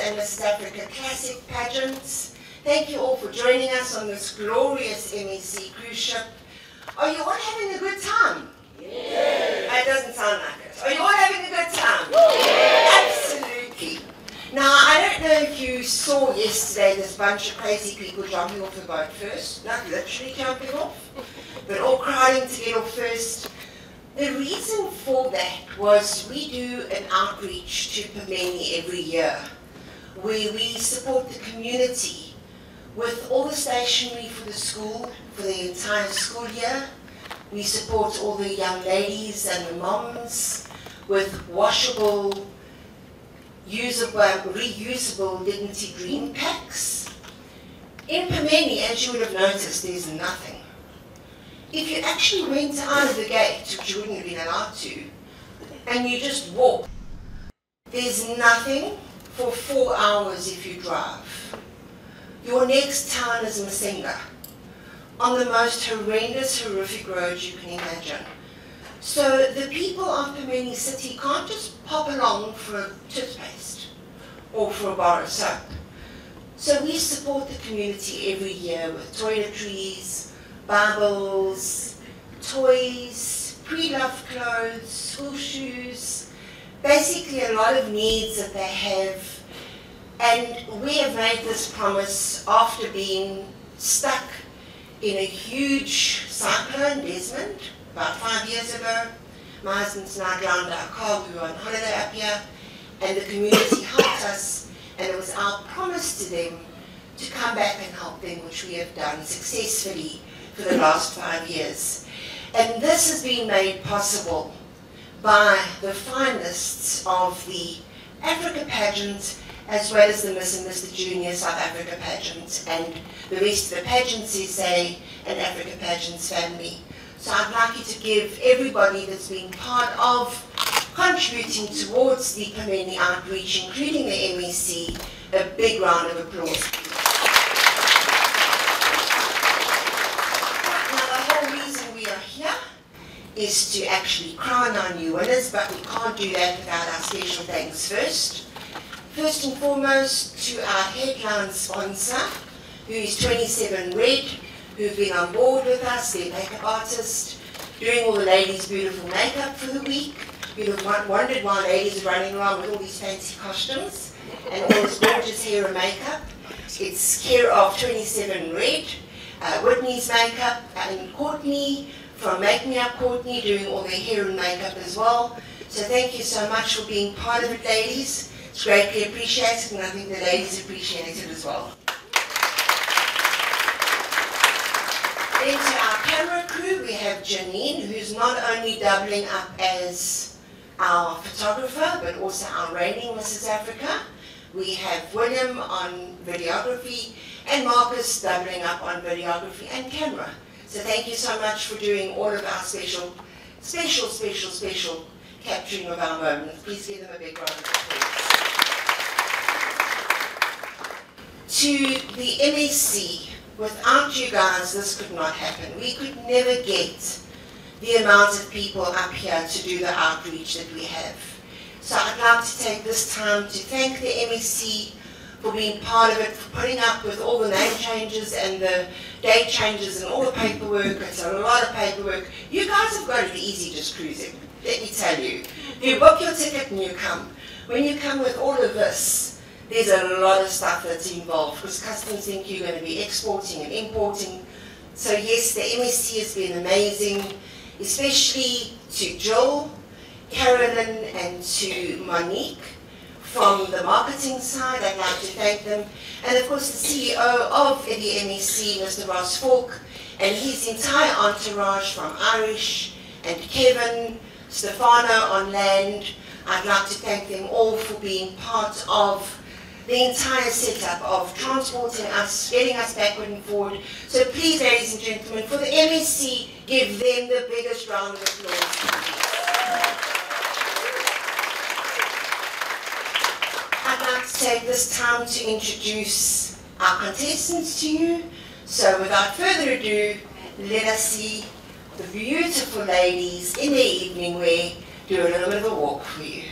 and Mrs. Africa Classic Pageants. Thank you all for joining us on this glorious MSC cruise ship. Are you all having a good time? Yeah. It doesn't sound like it. Are you all having a good time? Yeah. Absolutely. Now, I don't know if you saw yesterday this bunch of crazy people jumping off the boat first. Not literally jumping off, but all crowding to get off first. The reason for that was we do an outreach to Pomene every year, where we support the community with all the stationery for the school, for the entire school year. We support all the young ladies and the moms with washable, usable, reusable Dignity Green packs. In Pomene, as you would have noticed, there's nothing. If you actually went out of the gate, which you wouldn't have been allowed to, and you just walk, there's nothing for 4 hours if you drive. Your next town is Masinga, on the most horrendous, horrific road you can imagine. So the people of Pomene City can't just pop along for a toothpaste or for a bar of soap. So we support the community every year with toiletries, Bibles, toys, pre-loved clothes, school shoes, basically a lot of needs that they have. And we have made this promise after being stuck in a huge cyclone, Desmond, about 5 years ago. My husband's now drowned our car, we were on holiday up here, and the community helped us, and it was our promise to them to come back and help them, which we have done successfully for the last 5 years. And this has been made possible by the finalists of the Africa Pageant, as well as the Miss and Mr. Junior South Africa Pageant, and the rest of the Pageants SA and Africa Pageants family. So I'd like you to give everybody that's been part of contributing towards the Pomene Outreach, including the MSC, a big round of applause. Is to actually crown our new winners, but we can't do that without our special thanks first. First and foremost to our headline sponsor, who is 27 Red, who've been on board with us, their makeup artist, doing all the ladies' beautiful makeup for the week. You'd have wondered why ladies are running around with all these fancy costumes and all this gorgeous hair and makeup. It's care of 27 Red, Whitney's makeup, and Courtney from Make Me Up Courtney, doing all their hair and makeup as well. So thank you so much for being part of it, ladies. It's greatly appreciated, and I think the ladies appreciate it as well. Then to our camera crew, we have Janine, who's not only doubling up as our photographer, but also our reigning Mrs. Africa. We have William on videography, and Marcus doubling up on videography and camera. So thank you so much for doing all of our special capturing of our moments. Please give them a big round of applause. To the MSC, without you guys, this could not happen. We could never get the amount of people up here to do the outreach that we have. So I'd like to take this time to thank the MSC for being part of it, for putting up with all the name changes and the date changes and all the paperwork. It's a lot of paperwork. You guys have got it easy just cruising, let me tell you. You book your ticket and you come. When you come with all of this, there's a lot of stuff that's involved, because customs think you're going to be exporting and importing. So yes, the MSC has been amazing, especially to Jill, Carolyn, and to Monique. From the marketing side, I'd like to thank them. And of course the CEO of the MSC, Mr. Ross Falk, and his entire entourage from Irish and Kevin, Stefano on land. I'd like to thank them all for being part of the entire setup of transporting us, getting us backward and forward. So please, ladies and gentlemen, for the MSC, give them the biggest round of applause. I'd like to take this time to introduce our contestants to you. So without further ado, let us see the beautiful ladies in their evening wear do a little bit of a walk for you.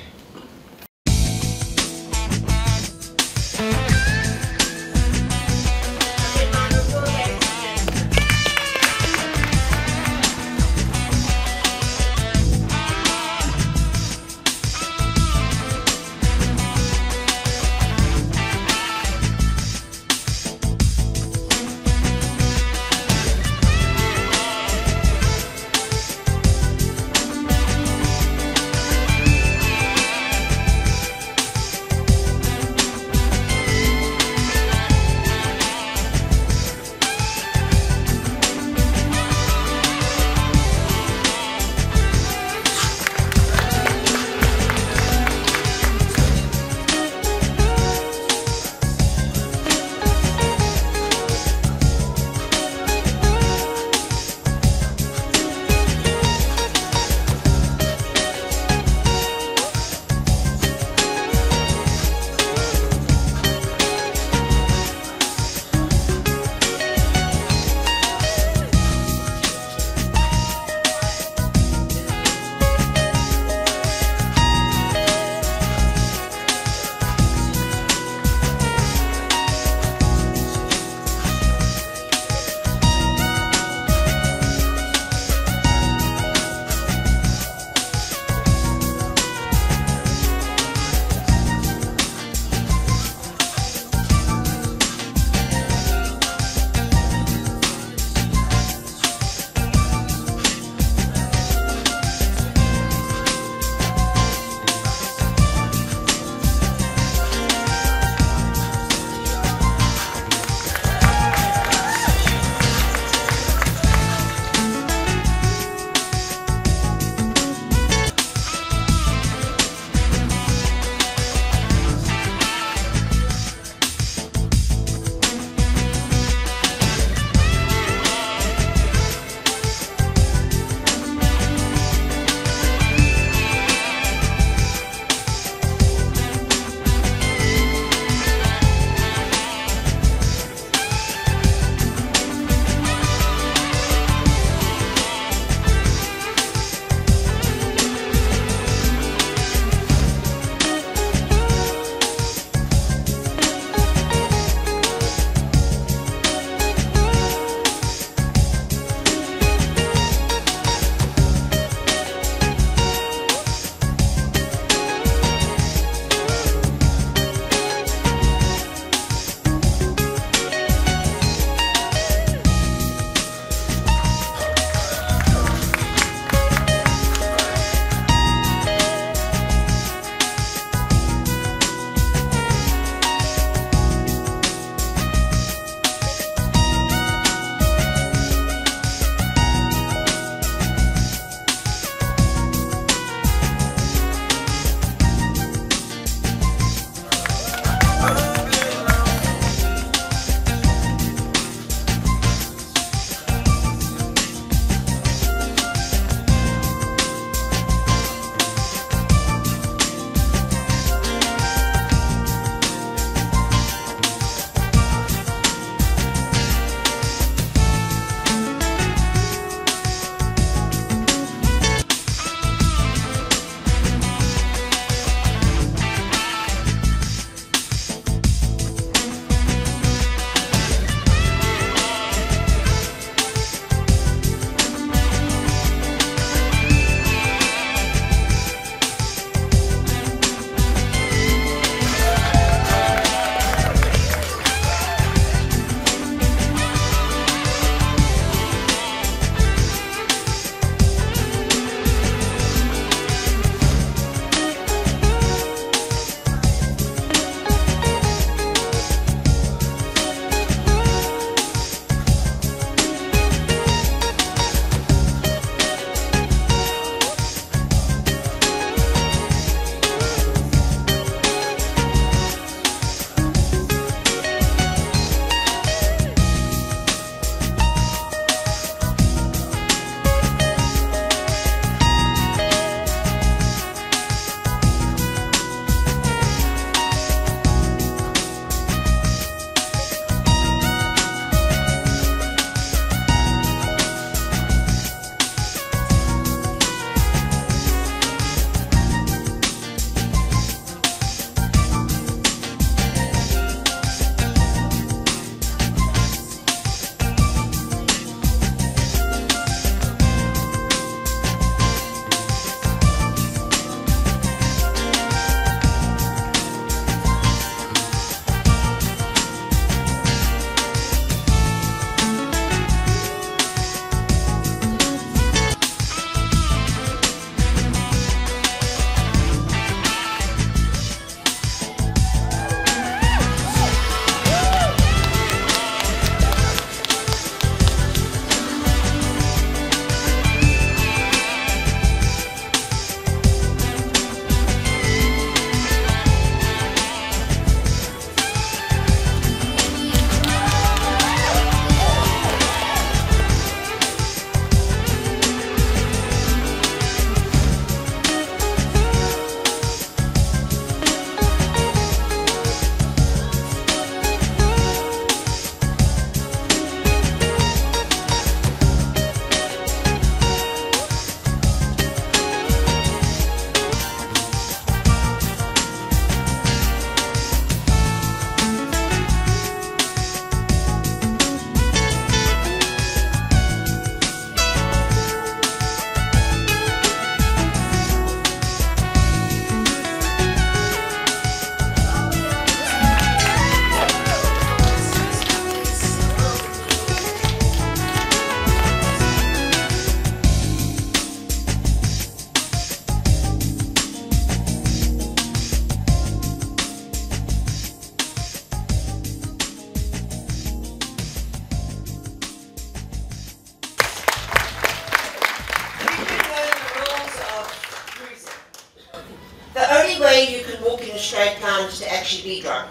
straight lines to actually be drunk.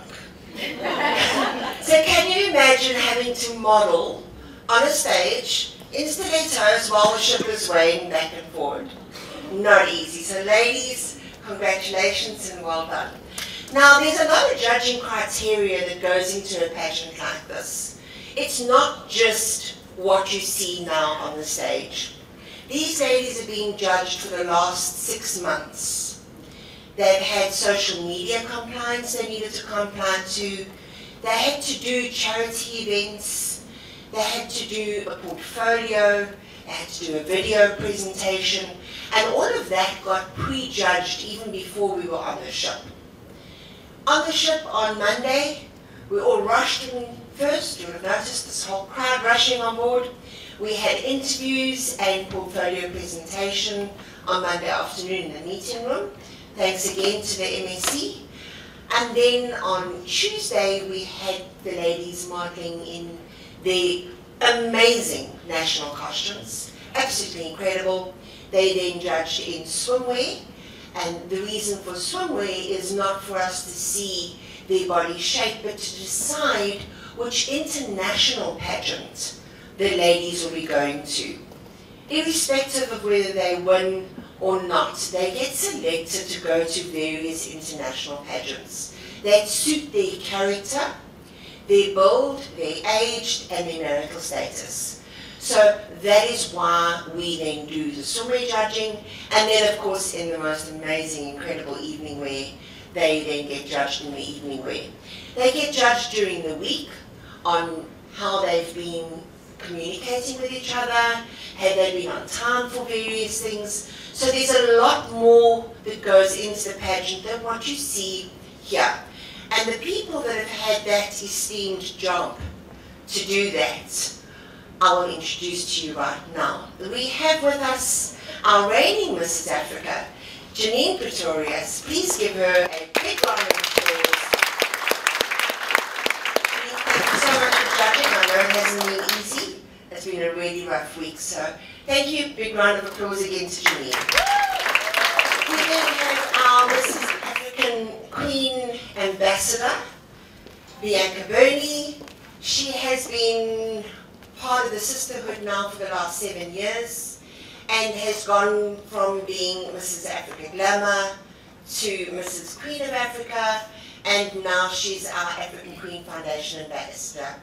So can you imagine having to model on a stage in stilettos while the ship is swaying back and forward? Not easy. So ladies, congratulations and well done. Now there's a lot of judging criteria that goes into a pageant like this. It's not just what you see now on the stage. These ladies are being judged for the last 6 months. They've had social media compliance they needed to comply to. They had to do charity events. They had to do a portfolio. They had to do a video presentation. And all of that got prejudged even before we were on the ship. On the ship on Monday, we all rushed in first. You would have noticed this whole crowd rushing on board. We had interviews and portfolio presentation on Monday afternoon in the meeting room. Thanks again to the MSC. And then on Tuesday, we had the ladies modeling in their amazing national costumes. Absolutely incredible. They then judged in swimwear. And the reason for swimwear is not for us to see their body shape, but to decide which international pageant the ladies will be going to. Irrespective of whether they win or not, they get selected to go to various international pageants that suit their character, their build, their age, and their marital status. So that is why we then do the swimwear judging, and then of course in the most amazing, incredible evening wear, they then get judged in the evening wear. They get judged during the week on how they've been communicating with each other, have they been on time for various things. So there's a lot more that goes into the pageant than what you see here. And the people that have had that esteemed job to do that, I will introduce to you right now. We have with us our reigning Mrs. Africa, Janine Pretorius. Please give her a big round of applause. Thank you so much for judging. I know it hasn't been easy. It's been a really rough week, so thank you. Big round of applause again to Janine. We then have our Mrs. African Queen Ambassador, Bianca Burney. She has been part of the sisterhood now for the last 7 years and has gone from being Mrs. Africa Glamour to Mrs. Queen of Africa, and now she's our African Queen Foundation Ambassador.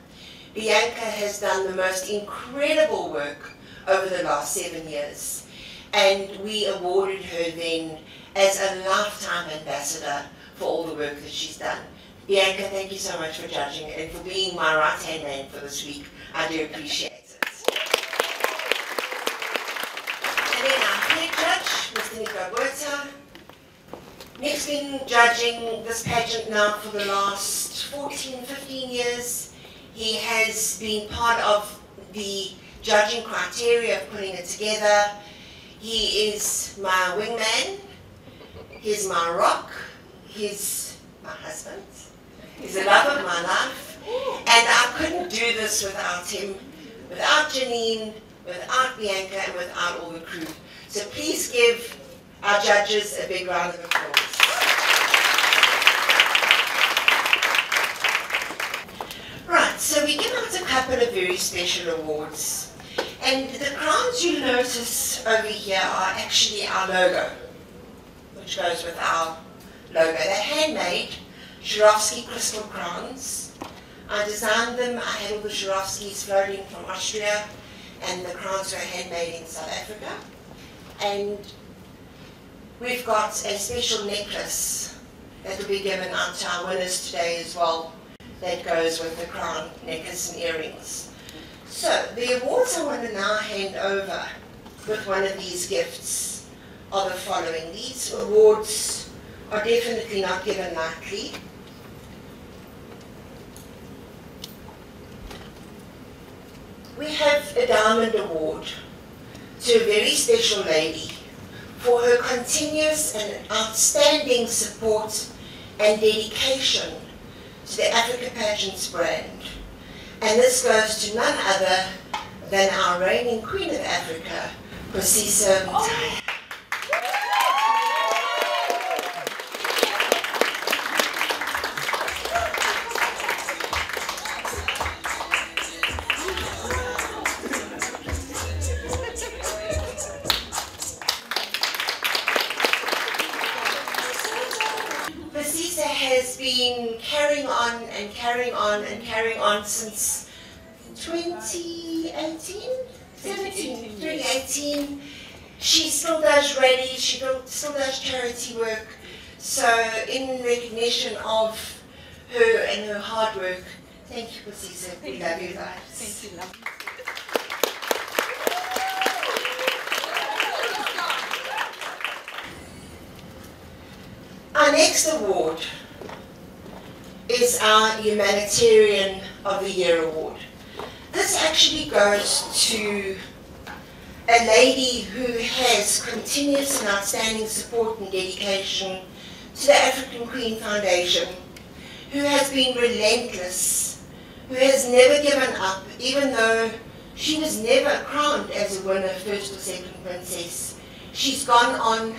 Bianca has done the most incredible work over the last 7 years, and we awarded her then as a lifetime ambassador for all the work that she's done. Bianca, thank you so much for judging and for being my right-hand man for this week. I do appreciate it. And then our head judge, Mr. Nico Buerta. Nick's been judging this pageant now for the last 14, 15 years. He has been part of the judging criteria of putting it together. He is my wingman. He's my rock. He's my husband. He's the love of my life. And I couldn't do this without him, without Janine, without Bianca, and without all the crew. So please give our judges a big round of applause. Right, so we give out a couple of very special awards. And the crowns you notice over here are actually our logo, which goes with our logo. They're handmade Swarovski crystal crowns. I designed them. I had all the Swarovskis floating from Austria, and the crowns were handmade in South Africa. And we've got a special necklace that will be given out to our winners today as well, that goes with the crown, necklace and earrings. So the awards I want to now hand over with one of these gifts are the following. These awards are definitely not given lightly. We have a Diamond Award to a very special lady for her continuous and outstanding support and dedication to the Africa Pageants brand. And this goes to none other than our reigning Queen of Africa, Kosiso Mtaya. on and carrying on since 2018. She still does rallies, she still does charity work. So in recognition of her and her hard work, thank you, Pusisa. We love you guys. Thank you, love. Our next award is our Humanitarian of the Year award. This actually goes to a lady who has continuous and outstanding support and dedication to the African Queen Foundation, who has been relentless, who has never given up, even though she was never crowned as a winner, first or second princess. She's gone on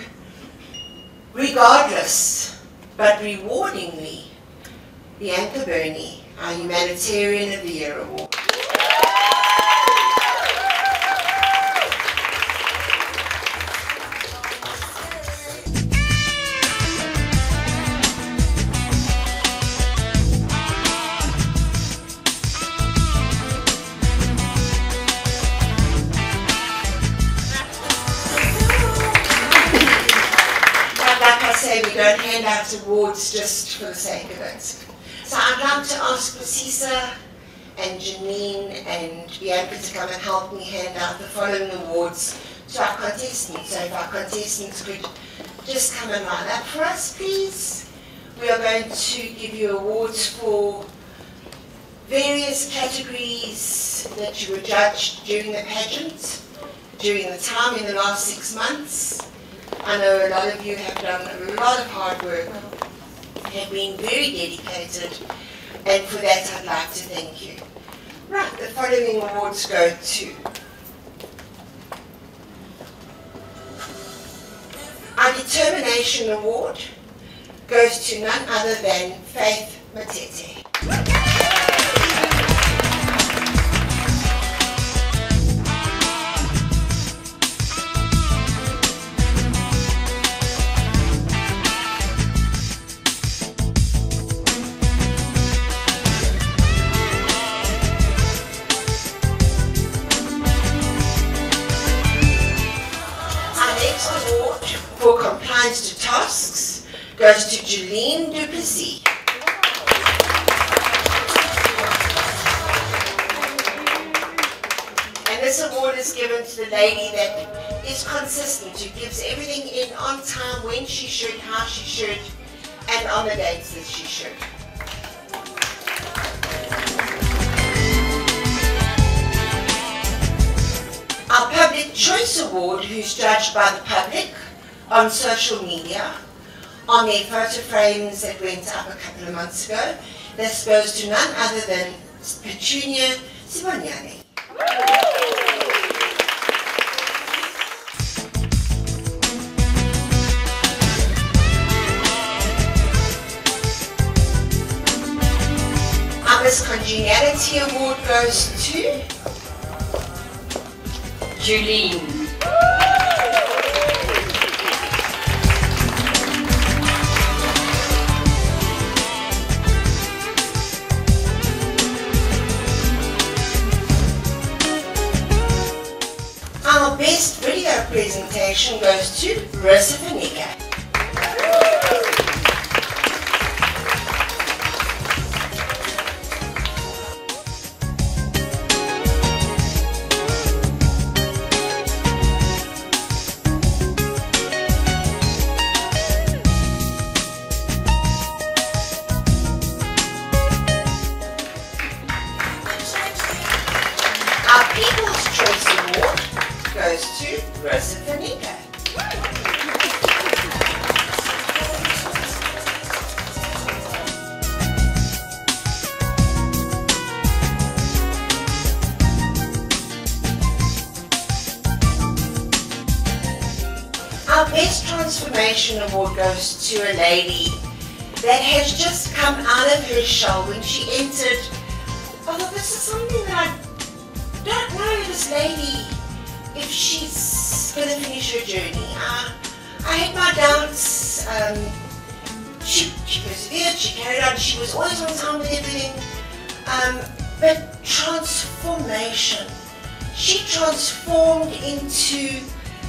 regardless, but rewardingly, Bianca Burney, our Humanitarian of the Year award. We don't hand out awards just for the sake of it. So I'd like to ask Pusisa and Janine and Bianca to come and help me hand out the following awards to our contestants. So if our contestants could just come and line up for us, please. We are going to give you awards for various categories that you were judged during the pageant, during the time in the last 6 months. I know a lot of you have done a lot of hard work, have been very dedicated, and for that I'd like to thank you. Right, the following awards go to our Determination Award goes to none other than Faith Matete. For compliance to tasks goes to Julene Duplessis. And this award is given to the lady that is consistent, who gives everything in on time, when she should, how she should, and on the dates that she should. Our Public Choice Award, who's judged by the public on social media, on their photo frames that went up a couple of months ago. This goes to none other than Petunia Sibonyane. Our Miss Congeniality Award goes to Julene. Our best video presentation goes to Rissa Fanika. Our People's Choice Award goes to Rissa Fanika. Our Best Transformation Award goes to a lady that has just come out of her shell when she entered. I thought, this is something that I don't know, this lady, if she's going to finish her journey. I had my doubts. She persevered, she carried on, she was always on time with everything. But transformation. She transformed into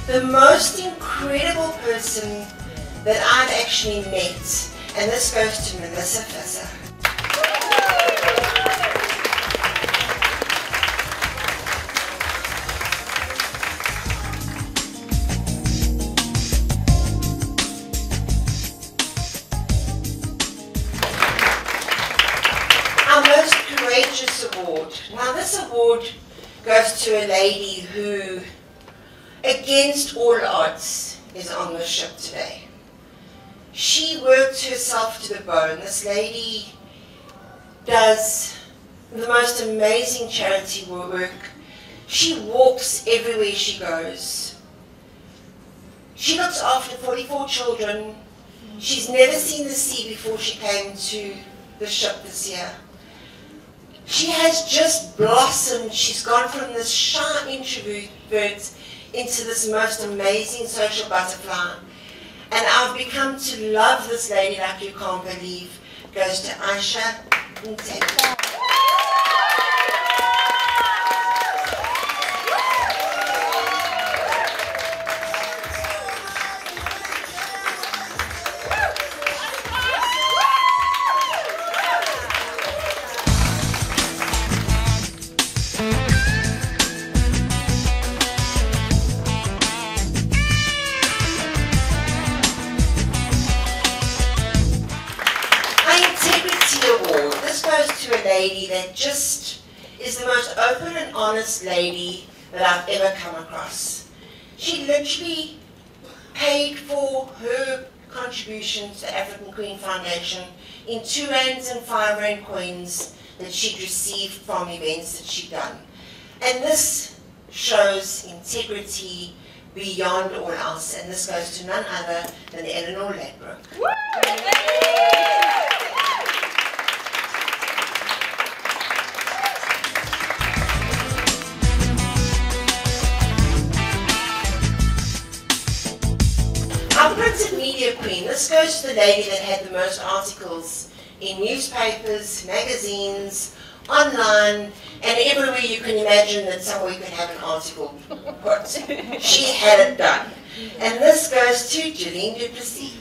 the most incredible person that I've actually met. And this goes to Melissa Visser. Our most courageous award. Now this award goes to a lady who, against all odds, is on the ship today. She worked herself to the bone. This lady does the most amazing charity work. She walks everywhere she goes. She looks after 44 children. She's never seen the sea before she came to the ship this year. She has just blossomed. She's gone from this shy introvert into this most amazing social butterfly. And I've become to love this lady like you can't believe. Goes to Aisha Nteke. Lady that just is the most open and honest lady that I've ever come across. She literally paid for her contribution to the African Queen Foundation in 2 rands and 5 rand coins that she'd received from events that she'd done. And this shows integrity beyond all else, and this goes to none other than Eleanor Ladbroke. Our printed media queen, this goes to the lady that had the most articles in newspapers, magazines, online, and everywhere you can imagine that somewhere you could have an article put. She had it done. And this goes to Jeline du Plessis.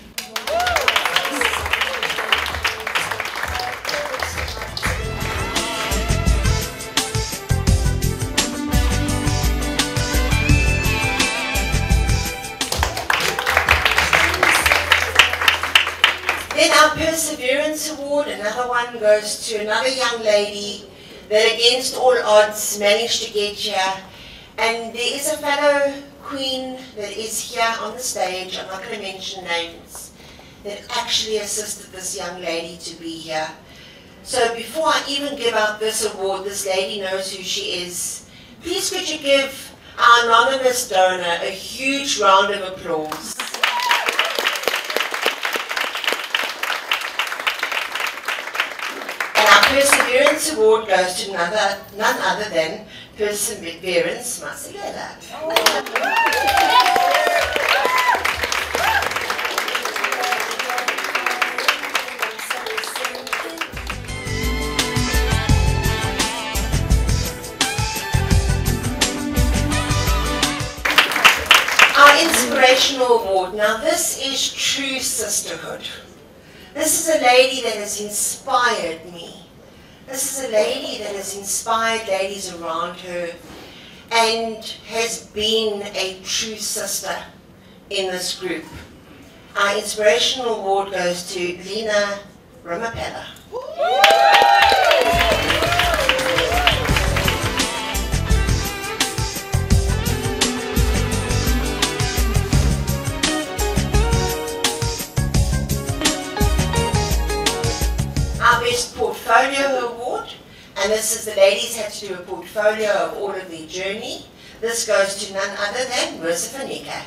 Then our Perseverance Award, another one, goes to another young lady that against all odds managed to get here. And there is a fellow queen that is here on the stage, I'm not going to mention names, that actually assisted this young lady to be here. So before I even give out this award, this lady knows who she is. Please could you give our anonymous donor a huge round of applause. Perseverance Award goes to none other than Perseverance Masilela. Our Inspirational Award. Now this is true sisterhood. This is a lady that has inspired me. This is a lady that has inspired ladies around her and has been a true sister in this group. Our Inspirational Award goes to Lena Ramapella. Our Best Portfolio Award, and this is the ladies had to do a portfolio of all of their journey. This goes to none other than Marissa Fanika.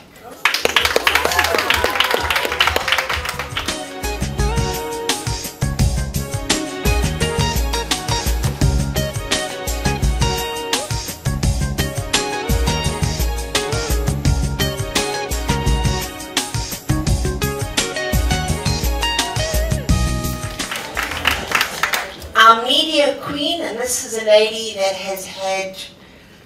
Our Media Queen, this is a lady that has had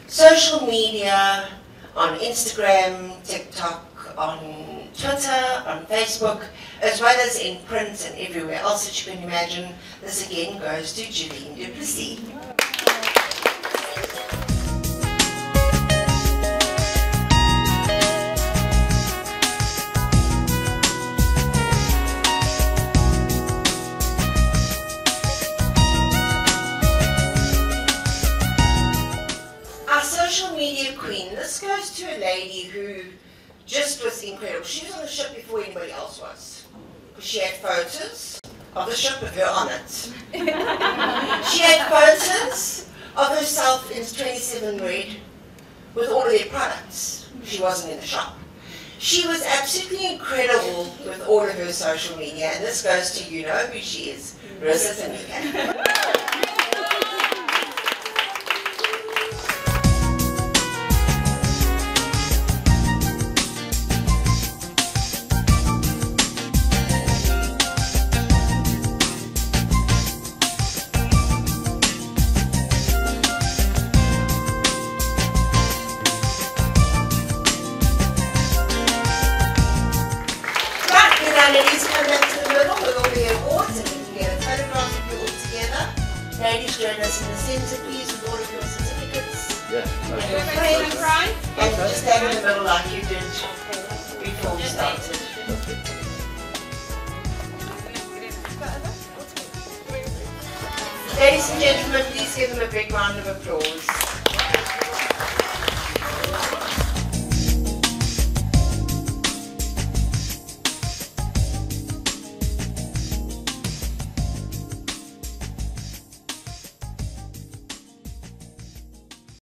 social media on Instagram, TikTok, on Twitter, on Facebook, as well as in print and everywhere else that you can imagine. This again goes to Jeline du Plessis. Social media queen. This goes to a lady who just was incredible. She was on the ship before anybody else was. She had photos of the ship with her on it. She had photos of herself in 27 Red with all of their products. She wasn't in the shop. She was absolutely incredible with all of her social media, and this goes to, you know who she is, Risa Tamika. Ladies, come back to the middle with all the awards, and we can get a photograph of you all together. Ladies, join us in the centre, please, with all of your certificates. Yeah. And your friends. And just stand in the middle like you did before we started. Ladies and gentlemen, please give them a big round of applause.